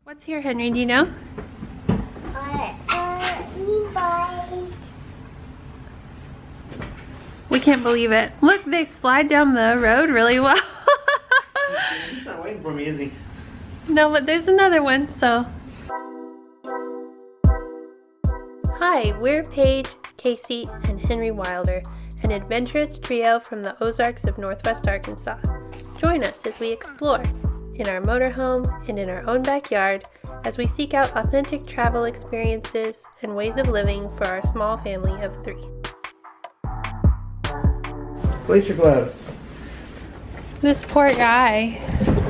What's here, Henry? Do you know? E-bikes. We can't believe it. Look, they slide down the road really well. He's not waiting for me, is he? No, but there's another one, so. Hi, we're Paige, Casey, and Henry Wilder, an adventurous trio from the Ozarks of Northwest Arkansas. Join us as we explore in our motorhome and in our own backyard as we seek out authentic travel experiences and ways of living for our small family of 3. Place your gloves. This poor guy.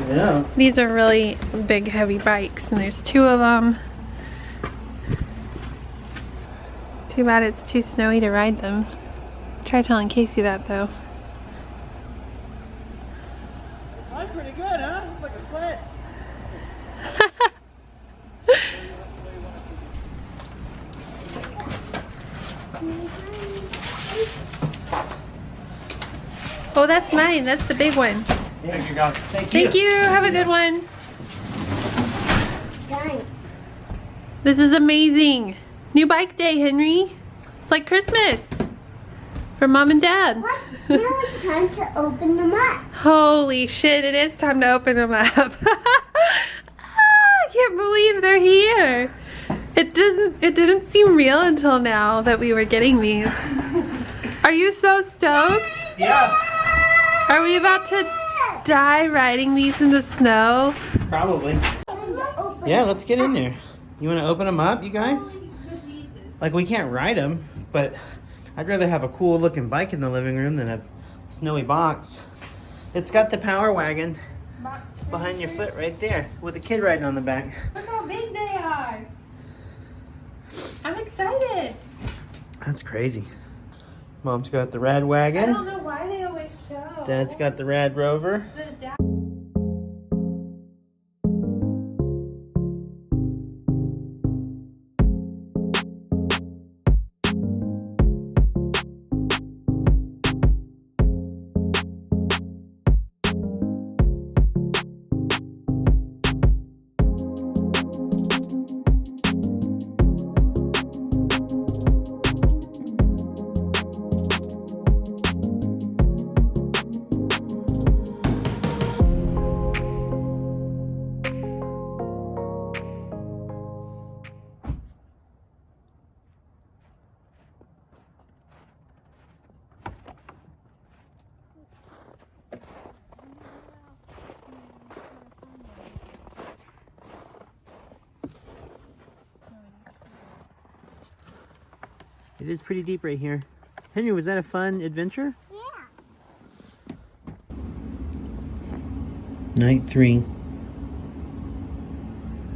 Yeah. These are really big, heavy bikes, and there's 2 of them. Too bad it's too snowy to ride them. Try telling Casey that, though. I'm pretty good, huh? Looks like a sled. Oh, that's mine. That's the big one. Thank you, guys. Thank you. Have a good one. Done. This is amazing. New bike day, Henry. It's like Christmas for Mom and Dad. What? Now it's time to open them up. Holy shit, it is time to open them up. I can't believe they're here. It didn't seem real until now that we were getting these. Are you so stoked? Yeah. Are we about to die riding these in the snow? Probably. Yeah, let's get in there. You want to open them up, you guys? Like, we can't ride them, but I'd rather have a cool looking bike in the living room than a snowy box. It's got the Power Wagon behind your foot right there with a kid riding on the back. Look how big they are. I'm excited. That's crazy. Mom's got the Rad I Wagon. don't know why they always show. Dad's got the Rad Rover. It is pretty deep right here. Henry, was that a fun adventure? Yeah. Night 3.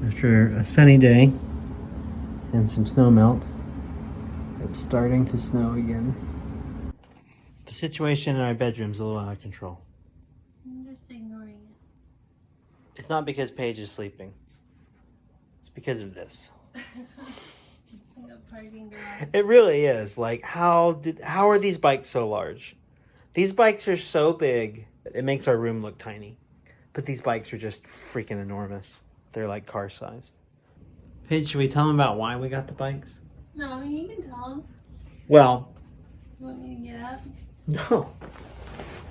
After a sunny day and some snow melt, it's starting to snow again. The situation in our bedroom's a little out of control. I'm just ignoring it. It's not because Paige is sleeping. It's because of this. It's like a parking garage. It really is. Like, how are these bikes so large? These bikes are so big, it makes our room look tiny. But these bikes are just freaking enormous. They're like car sized. Paige, should we tell them about why we got the bikes? No, I mean, you can tell them. Well, You want me to get up? no.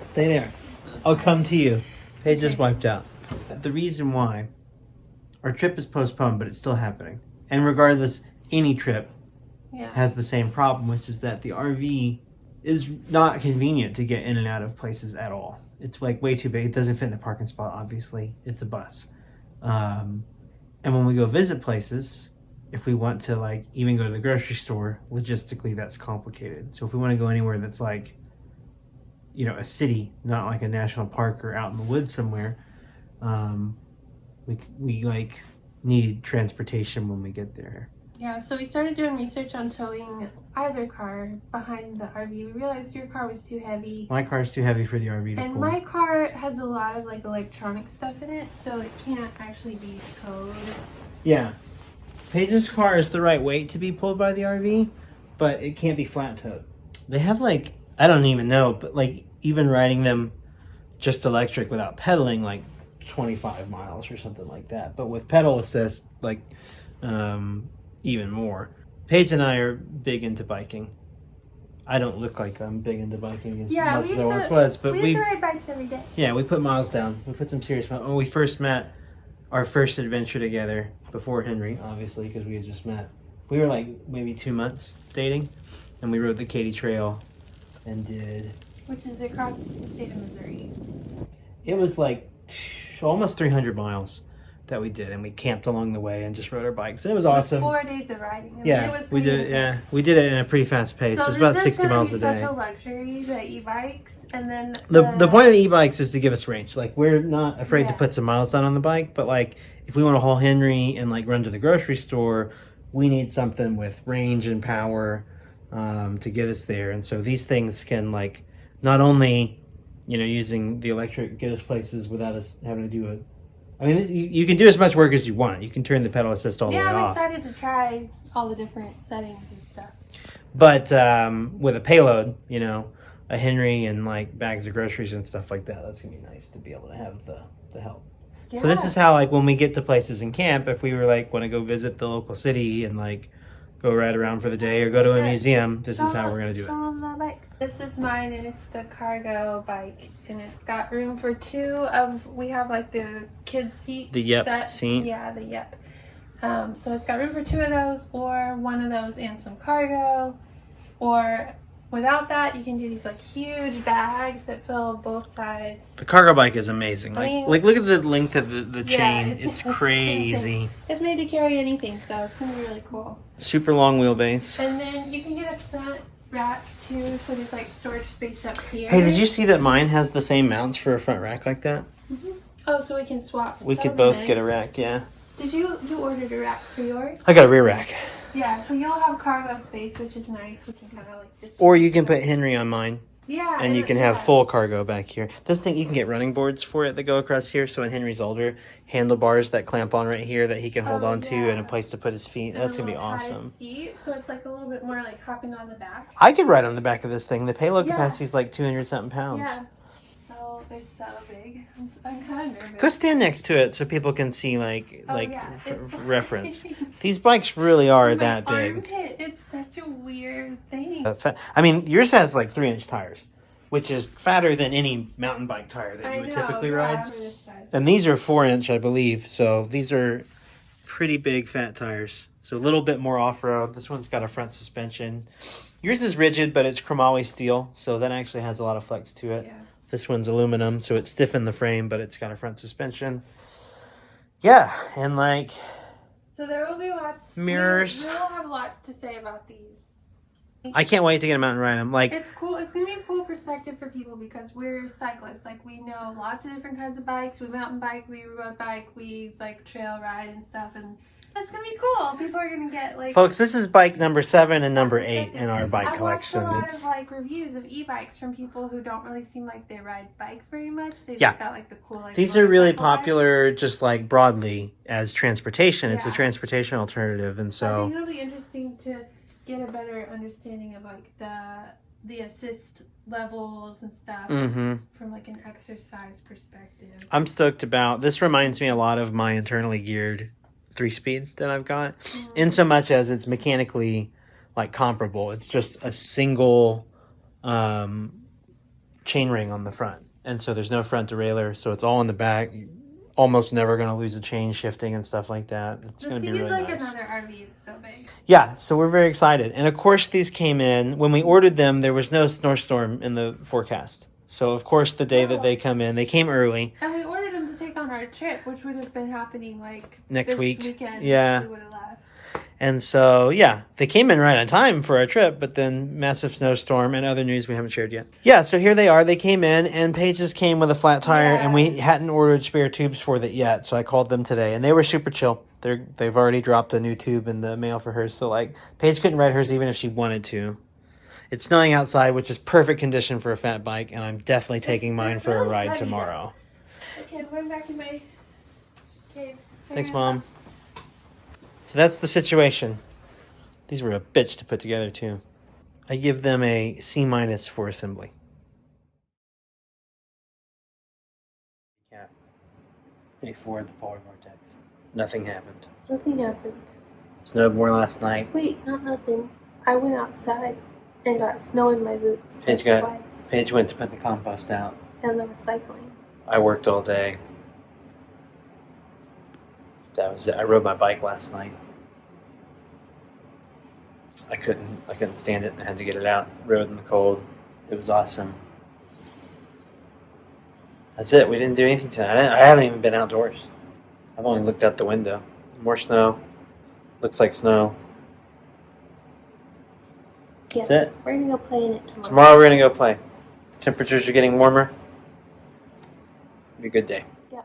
Stay there. I'll come to you. Paige just wiped out. The reason why our trip is postponed, but it's still happening. And regardless, any trip Yeah. has the same problem, which is that the RV is not convenient to get in and out of places at all. It's like way too big. It doesn't fit in a parking spot, obviously. It's a bus. And when we go visit places, if we want to like even go to the grocery store, logistically that's complicated. So if we want to go anywhere that's like, you know, a city, not like a national park or out in the woods somewhere, we like need transportation when we get there. Yeah, so we started doing research on towing either car behind the RV. We realized your car was too heavy. My car's too heavy for the RV to And pull. my car has a lot of like electronic stuff in it, so it can't actually be towed. Yeah. Paige's car is the right weight to be pulled by the RV, but it can't be flat towed. They have like, I don't even know, but like even riding them just electric without pedaling, like 25 miles or something like that. But with pedal assist, like even more. Paige and I are big into biking. I don't look like I'm big into biking as much as I once was, but we used to ride bikes every day. Yeah, we put miles down. We put some serious miles. When we first met, our first adventure together, before Henry, obviously, because we had just met, we were like maybe 2 months dating, and we rode the Katy Trail and did... Which is across the state of Missouri. It was like almost 300 miles that we did, and we camped along the way and just rode our bikes. And it was awesome. 4 days of riding. Yeah, it was we did. intense. Yeah, we did it in a pretty fast pace. So it was about 60 miles a day. Such a luxury, the e-bikes, and then The point of the e-bikes is to give us range. Like, we're not afraid to put some miles down on the bike, but like if we want to haul Henry and like run to the grocery store, we need something with range and power to get us there. And so these things can, like, not only, you know, using the electric, get us places without us having to do a... I mean, you can do as much work as you want. You can turn the pedal assist all the way off. Yeah, I'm excited to try all the different settings and stuff. But with a payload, you know, a Henry and like bags of groceries and stuff like that, that's going to be nice to be able to have the help. Yeah. So this is how, like, when we get to places in camp, if we were like want to go visit the local city and like go ride around for the day or go to a museum, this is how we're going to do it. Show them the bikes. This is mine, and it's the cargo bike, and it's got room for 2 of, we have like the kids seat. The Yep seat. Yeah, the Yep. So it's got room for 2 of those, or 1 of those and some cargo, or without that, you can do these like huge bags that fill both sides. The cargo bike is amazing. Like look at the length of the chain. It's crazy. It's made to carry anything, so it's gonna be really cool. Super long wheelbase. And then you can get a front rack too, so there's like storage space up here. Hey, did you see that mine has the same mounts for a front rack like that? Mm-hmm. Oh, so we can swap. We could both get a rack, yeah. Did you ordered a rack for yours? I got a rear rack. Yeah, so you'll have cargo space, which is nice. We can kind of like just... Or you can put Henry on mine. Yeah. And you can have full cargo back here. This thing, you can get running boards for it that go across here. So when Henry's older, handlebars that clamp on right here that he can hold on to, and a place to put his feet. That's going to be awesome. Seat, so it's like a little bit more like hopping on the back. I could ride on the back of this thing. The payload capacity is like 200-something pounds. Yeah. So they're so big. I'm kind of nervous. Go stand next to it so people can see reference. These bikes really are that big. Armpit, it's such a weird thing. I mean, yours has like 3-inch tires, which is fatter than any mountain bike tire that you would typically ride. And these are 4-inch, I believe. So these are pretty big fat tires. So a little bit more off-road. This one's got a front suspension. Yours is rigid, but it's chromoly steel, so that actually has a lot of flex to it. Yeah. This one's aluminum, so it's stiff in the frame, but it's got a front suspension. Yeah, and like... So there will be lots... Mirrors. We will have lots to say about these. I can't wait to get them out and ride them. Like, it's cool. It's going to be a cool perspective for people because we're cyclists. Like, we know lots of different kinds of bikes. We mountain bike, we road bike, we like trail ride and stuff, and that's going to be cool. People are going to get like... Folks, this is bike number 7 and number 8 in our bike collection. I've watched a lot of like reviews of e-bikes from people who don't really seem like they ride bikes very much. They just got like the cool like... These are really popular just like broadly as transportation. It's a transportation alternative, and so... I think it'll be interesting to get a better understanding of like the assist levels and stuff from like an exercise perspective. I'm stoked about... This reminds me a lot of my internally geared 3-speed that I've got, in so much as it's mechanically like comparable. It's just a single chain ring on the front, and so there's no front derailleur, so it's all in the back. You're almost never going to lose a chain shifting and stuff like that. It's going to be really nice. This thing is like another RV. It's so big. Yeah, so we're very excited. And of course these came in, when we ordered them, there was no snowstorm in the forecast. So of course the day that they come in, they came early. And we ordered them to take on our trip, which would have been happening like next weekend. Yeah. We would have left. And so, yeah, they came in right on time for our trip, but then massive snowstorm and other news we haven't shared yet. Yeah, so here they are. They came in, and Paige just came with a flat tire, and we hadn't ordered spare tubes for that yet, so I called them today, and they were super chill. They've already dropped a new tube in the mail for hers, so, like, Paige couldn't ride hers even if she wanted to. It's snowing outside, which is perfect condition for a fat bike, and I'm definitely taking mine for a ride tomorrow. Okay, I'm going back in my cave. Thanks, Mom. So that's the situation. These were a bitch to put together, too. I give them a C- for assembly. Yeah. Day 4 of the polar vortex. Nothing happened. Nothing happened. It snowed more last night. Wait, not nothing. I went outside and got snow in my boots twice. Paige went to put the compost out. And the recycling. I worked all day. That was it. I rode my bike last night. I couldn't stand it. I had to get it out. Rode in the cold. It was awesome. That's it. We didn't do anything tonight. I haven't even been outdoors. I've only looked out the window. More snow. Looks like snow. That's it. We're gonna go play in it tomorrow. Tomorrow we're gonna go play. The temperatures are getting warmer. It'll be a good day. Yeah.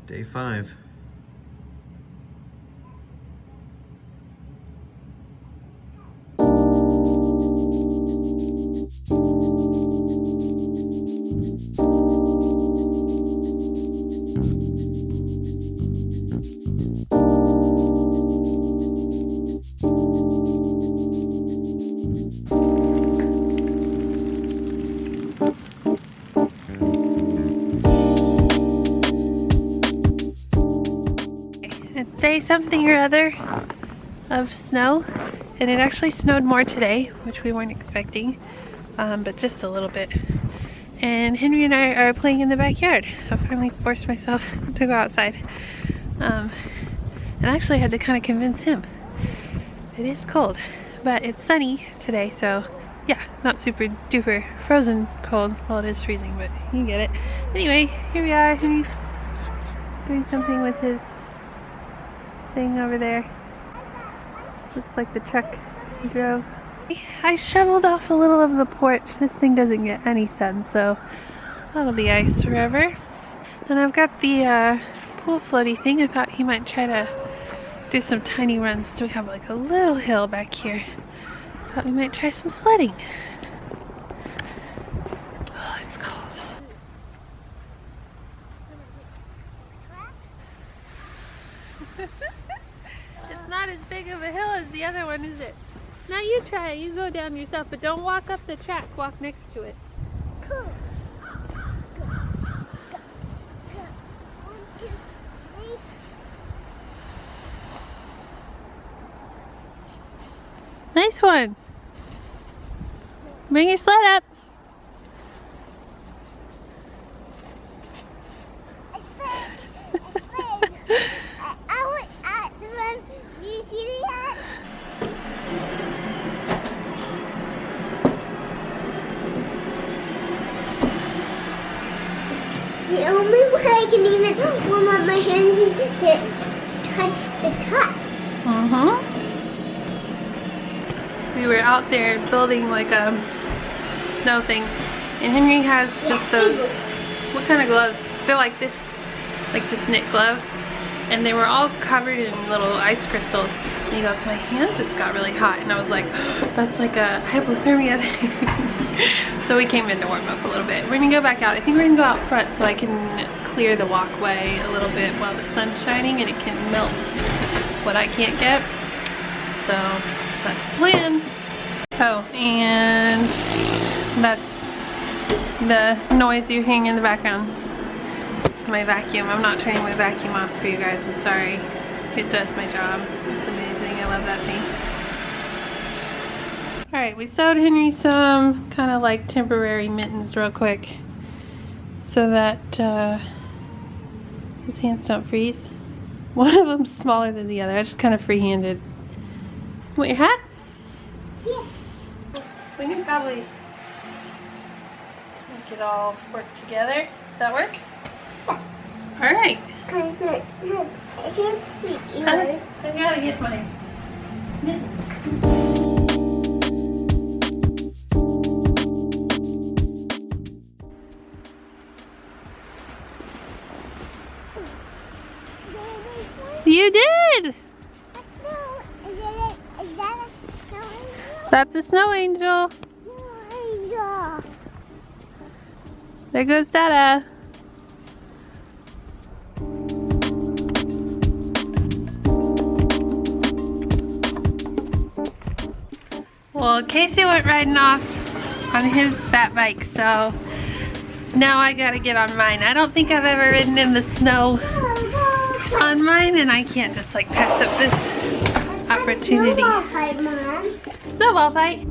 Day 5. It's day something or other of snow, and it actually snowed more today, which we weren't expecting, but just a little bit. And Henry and I are playing in the backyard. I finally forced myself to go outside, and actually had to kind of convince him. It is cold, but it's sunny today, so yeah, not super duper frozen cold. Well, it is freezing, but you get it. Anyway, here we are. Henry's doing something with his thing over there. Looks like the truck he drove. I shoveled off a little of the porch. This thing doesn't get any sun, so that'll be ice forever. And I've got the pool floaty thing. I thought he might try to do some tiny runs. So we have like a little hill back here. Thought we might try some sledding. Oh, it's cold. It's not as big of a hill as the other one, is it? Now you try it. You go down yourself, but don't walk up the track. Walk next to it. Cool. Nice one. Bring your sled up. I went at the run. Do you see that? The only way I can even warm up my hands is to touch the cup. We were out there building like a snow thing, and Henry has just those, what kind of gloves? They're like this knit gloves, and they were all covered in little ice crystals. And he goes, my hand just got really hot, and I was like, oh, that's like a hypothermia thing. So we came in to warm up a little bit. We're gonna go back out. I think we're gonna go out front so I can clear the walkway a little bit while the sun's shining, and it can melt what I can't get. So that's the plan. Oh, and that's the noise you're hearing in the background. My vacuum. I'm not turning my vacuum off for you guys. I'm sorry. It does my job. It's amazing. I love that thing. Alright, we sewed Henry some kind of like temporary mittens real quick so that his hands don't freeze. One of them's smaller than the other. I just kind of freehanded. Want your hat? Yeah. We can probably make it all work together. Does that work? Alright. I can't speak I gotta get my mittens. You did! Is that a snow angel? That's a snow angel. Snow angel. There goes Dada. Well, Casey went riding off on his fat bike, so now I gotta get on mine. I don't think I've ever ridden in the snow on mine, and I can't just like pass up this opportunity. Snowball fight, Mom. Snowball fight.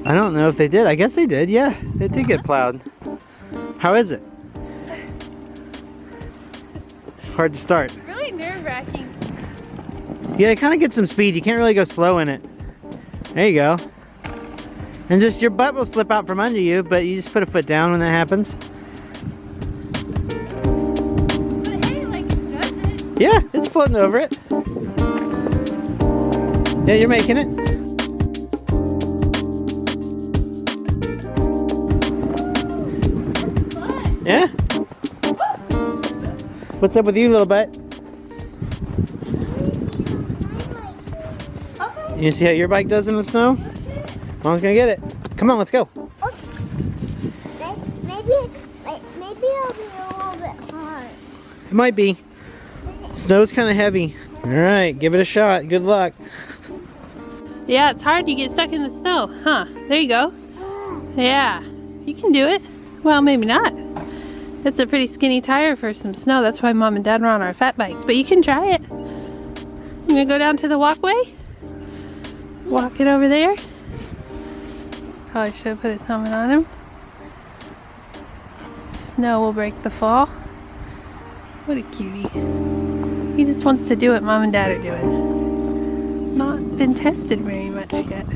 I don't know if they did. I guess they did. Yeah, they did get plowed. How is it? Hard to start. Really nerve-wracking. Yeah, kind of get some speed. You can't really go slow in it. There you go. And just your butt will slip out from under you, but you just put a foot down when that happens. But hey, like, it does it. Yeah, it's floating over it. Yeah, you're making it. Yeah? What's up with you, little butt? Okay. You see how your bike does in the snow? Mom's gonna get it. Come on, let's go. Maybe it'll be a little bit hard. It might be. Snow's kind of heavy. All right, give it a shot. Good luck. Yeah, it's hard. You get stuck in the snow, huh? There you go. Yeah, you can do it. Well, maybe not. It's a pretty skinny tire for some snow. That's why Mom and Dad were on our fat bikes. But you can try it. You gonna go down to the walkway? Walk it over there. Probably should have put his helmet on him. Snow will break the fall. What a cutie. He just wants to do what Mom and Dad are doing. Not been tested very much yet.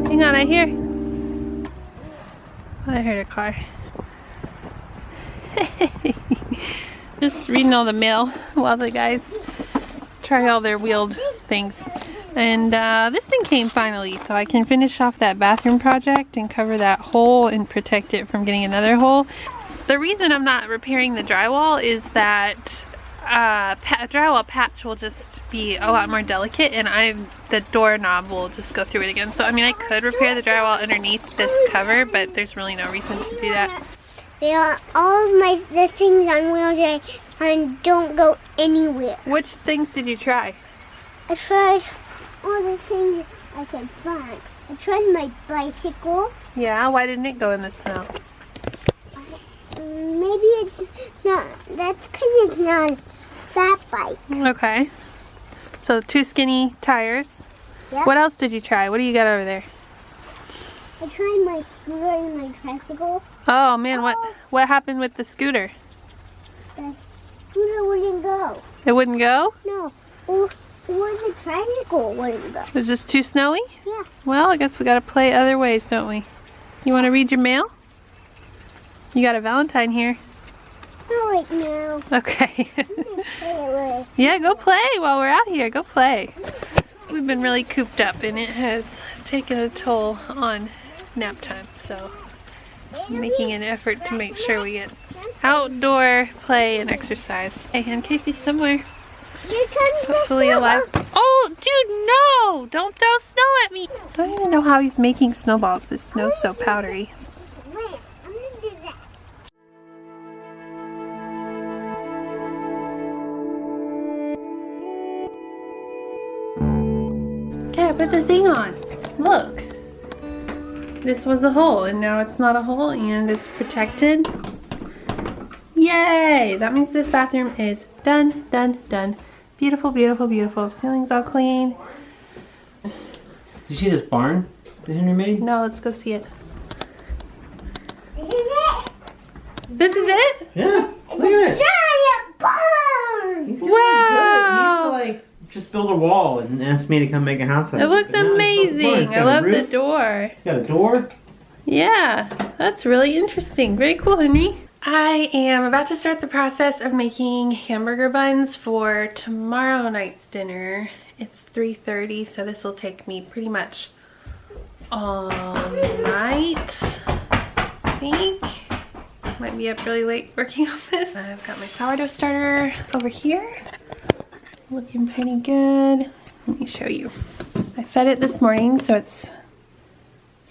Hang on, I hear. I heard a car. Just reading all the mail while the guys try all their wheeled things. And this thing came finally, so I can finish off that bathroom project and cover that hole and protect it from getting another hole. The reason I'm not repairing the drywall is that drywall patch will just be a lot more delicate, and the doorknob will just go through it again. So I mean, I could repair the drywall underneath this cover, but there's really no reason to do that. They are all of the things on wheelchair and don't go anywhere. Which things did you try? I tried all the things I could find. I tried my bicycle. Yeah, why didn't it go in the snow? Maybe it's not. That's because it's not a fat bike. Okay. So 2 skinny tires. Yep. What else did you try? What do you got over there? I tried my scooter and my tricycle. Oh man, what happened with the scooter? The scooter wouldn't go. It wouldn't go? No. Or the tricycle wouldn't go. It was just too snowy? Yeah. Well, I guess we gotta play other ways, don't we? You wanna read your mail? You got a Valentine here. Not right now. Okay. I'm gonna play away. Yeah, go play while we're out here. Go play. We've been really cooped up and it has taken a toll on nap time, so I'm making an effort to make sure we get outdoor play and exercise. Hey, and Casey's somewhere. Here comes Hopefully the alive. Oh, dude, no! Don't throw snow at me! I don't even know how he's making snowballs. This snow's so powdery. Wait, I'm gonna do that. Okay, I put the thing on. Look. This was a hole, and now it's not a hole, and it's protected. Yay! That means this bathroom is done, done, done. Beautiful, beautiful, beautiful. Ceiling's all clean. Did you see this barn that Henry made? No, let's go see it. This is it. This is it? Yeah, look at it. Giant barn. He's got Wow. He used to like just build a wall and ask me to come make a house out It of looks But now he's built a barn. It's amazing. got I a love the roof. door. It's got a door. Yeah, that's really interesting. Very cool, Henry. I am about to start the process of making hamburger buns for tomorrow night's dinner. It's 3:30, so this will take me pretty much all night, I think. Might be up really late working on this. I've got my sourdough starter over here. Looking pretty good. Let me show you. I fed it this morning, so it's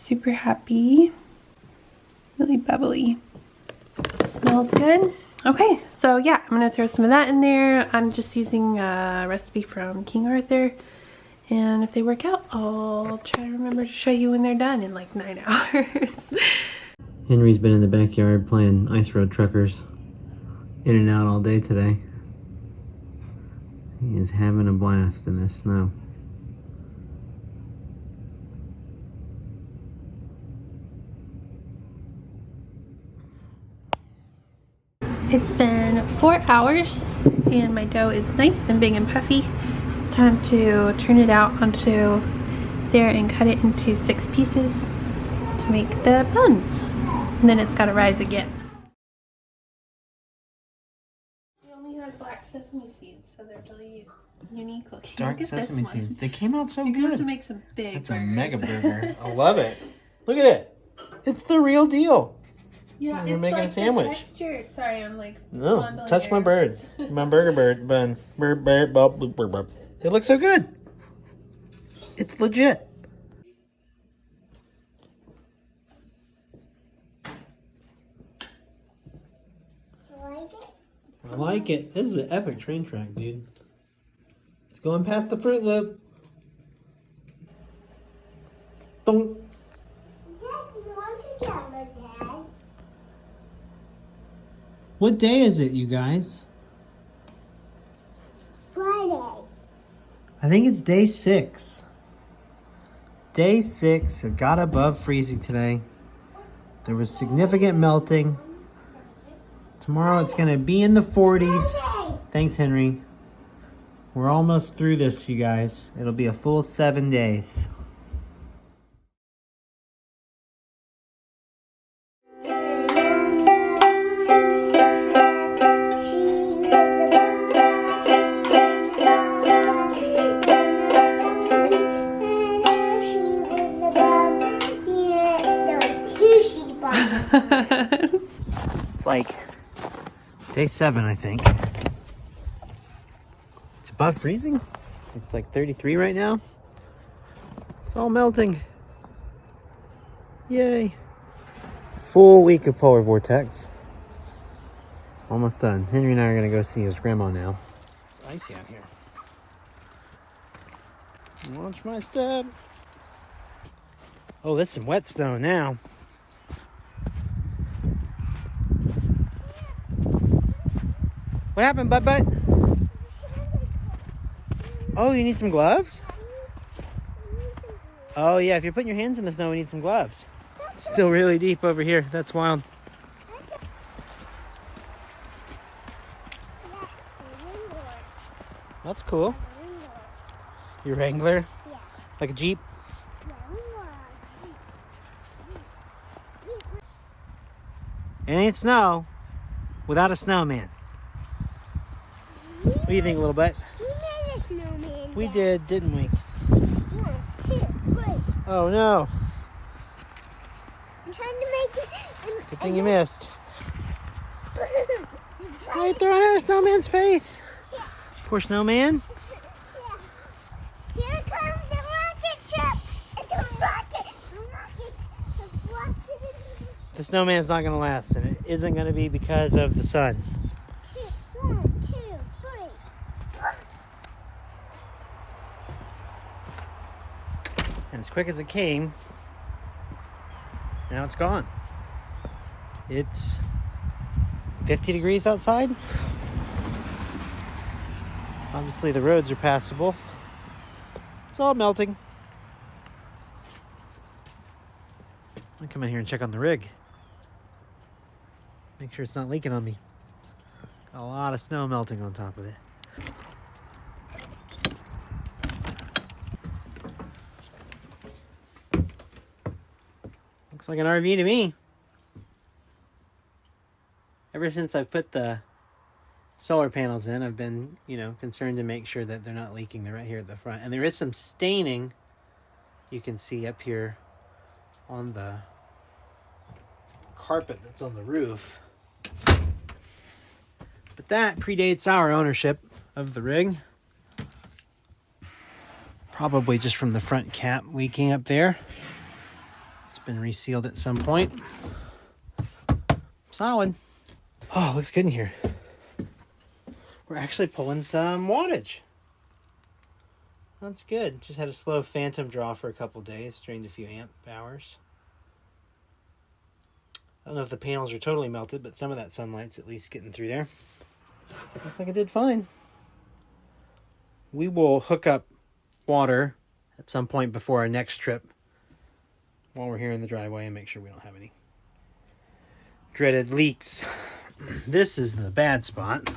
super happy. Really bubbly. Smells good. Okay, so yeah, I'm gonna throw some of that in there. I'm just using a recipe from King Arthur. And if they work out, I'll try to remember to show you when they're done in like 9 hours. Henry's been in the backyard playing ice road truckers in and out all day today. He is having a blast in this snow. It's been 4 hours and my dough is nice and big and puffy. It's time to turn it out onto there and cut it into 6 pieces to make the buns. And then it's got to rise again. We only had black sesame seeds, so they're really unique looking. Dark sesame seeds. They came out so You're gonna have to good. make some big It's a burgers. mega burger. I love it. Look at it. It's the real deal. Yeah, We're it's making like a sandwich. The texture. Sorry, I'm like No, fondling touch my bird. yours. My burger bird bun. Bird, bird, bub, bub, bub, bub. It looks so good. It's legit. I like it. This is an epic train track, dude. It's going past the Fruit Loop. Dong. What day is it, you guys? Friday. I think it's day 6. Day 6. It got above freezing today. There was significant melting. Tomorrow it's going to be in the 40s. Thanks, Henry. We're almost through this, you guys. It'll be a full 7 days. It's like day 7, I think. It's above freezing. It's like 33 right now. It's all melting. Yay. Full week of polar vortex. Almost done. Henry and I are going to go see his grandma now. It's icy out here. Watch my step. Oh, there's some wet snow now. What happened, Butt? Oh, you need some gloves? Oh, yeah, if you're putting your hands in the snow, we need some gloves. It's still really deep over here. That's wild. That's cool. Your Wrangler? Yeah. Like a Jeep? It ain't snow without a snowman. What do you think, little butt? We made a snowman. We did, didn't we? 1, 2, 3. Oh no. I'm trying to make it. Good thing you missed. Right there on our snowman's face. Poor snowman. Here comes the rocket ship. It's a rocket. The snowman's not going to last, and it isn't going to be because of the sun. 1, 2, 3. And as quick as it came, now it's gone. It's 50 degrees outside. Obviously the roads are passable. It's all melting. I'll come in here and check on the rig. Make sure it's not leaking on me. Got a lot of snow melting on top of it. Looks like an RV to me. Ever since I've put the solar panels in, I've been, concerned to make sure that they're not leaking. They're right here at the front. And there is some staining you can see up here on the carpet that's on the roof. But that predates our ownership of the rig. Probably just from the front cap leaking up there. It's been resealed at some point. Solid. Oh, looks good in here. We're actually pulling some wattage. That's good. Just had a slow phantom draw for a couple days. Drained a few amp hours. I don't know if the panels are totally melted, but some of that sunlight's at least getting through there. Looks like it did fine. We will hook up water at some point before our next trip while we're here in the driveway and make sure we don't have any dreaded leaks. This is the bad spot.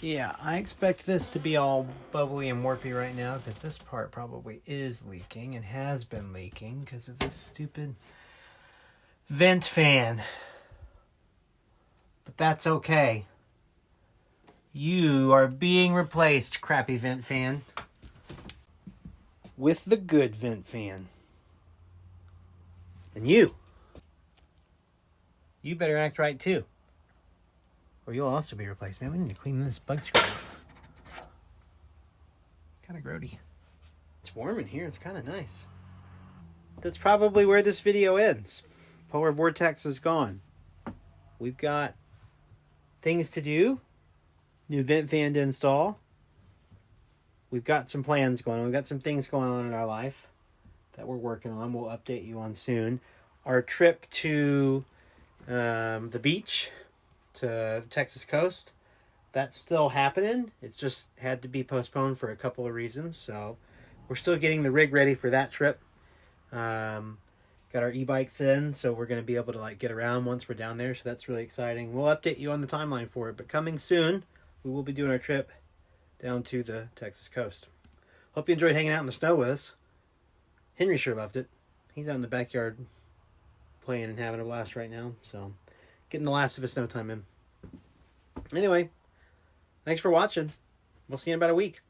Yeah, I expect this to be all bubbly and warpy right now because this part probably is leaking and has been leaking because of this stupid vent fan. But that's okay. You are being replaced, crappy vent fan, with the good vent fan. And you better act right too, or you'll also be replaced. Man, we need to clean this bug screen. Kind of grody. It's warm in here. It's kind of nice. That's probably where this video ends. Polar Vortex is gone. We've got things to do. New vent fan to install. We've got some plans going on. We've got some things going on in our life that we're working on. We'll update you on soon. Our trip to the beach, to the Texas coast, that's still happening. It's just had to be postponed for a couple of reasons. So we're still getting the rig ready for that trip. Got our e-bikes in, so we're going to be able to get around once we're down there. So that's really exciting. We'll update you on the timeline for it. But coming soon, we will be doing our trip down to the Texas coast. Hope you enjoyed hanging out in the snow with us. Henry sure loved it. He's out in the backyard playing and having a blast right now. So getting the last of his snow time in. Anyway, thanks for watching. We'll see you in about a week.